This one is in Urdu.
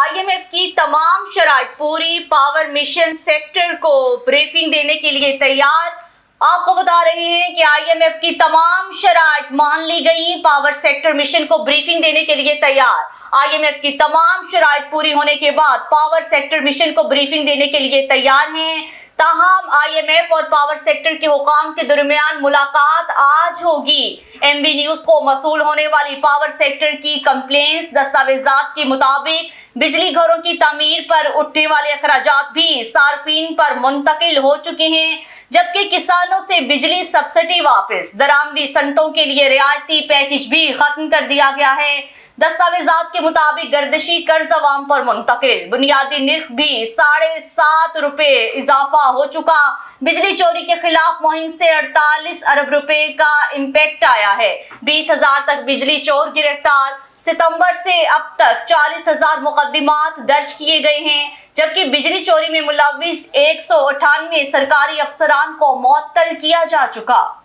IMF کی تمام شرائط پوری، پاور مشن سیکٹر کو بریفنگ دینے کے لیے تیار۔ آپ کو بتا رہے ہیں کہ IMF کی تمام شرائط مان لی گئی، پاور سیکٹر مشن کو بریفنگ دینے کے لیے تیار۔ IMF کی تمام شرائط پوری ہونے کے بعد پاور سیکٹر مشن کو بریفنگ دینے کے لیے تیار ہیں۔ تاہم IMF اور پاور سیکٹر کے حکام کے درمیان ملاقات آج ہوگی۔ MB نیوز کو موصول ہونے والی پاور سیکٹر کی کمپلینس دستاویزات کے مطابق بجلی گھروں کی تعمیر پر اٹھنے والے اخراجات بھی صارفین پر منتقل ہو چکے ہیں، جبکہ کسانوں سے بجلی سبسڈی واپس، درآمدی صنعتوں کے لیے رعایتی پیکج بھی ختم کر دیا گیا ہے۔ دستاویزات کے مطابق گردشی قرض عوام پر منتقل، بنیادی نرخ بھی 7.5 روپے اضافہ ہو چکا۔ بجلی چوری کے خلاف مہم سے 48 ارب روپے کا امپیکٹ آیا ہے۔ 20,000 تک بجلی چور گرفتار۔ ستمبر سے اب تک 40,000 مقدمات درج کیے گئے ہیں، جبکہ بجلی چوری میں ملوث 198 سرکاری افسران کو معطل کیا جا چکا۔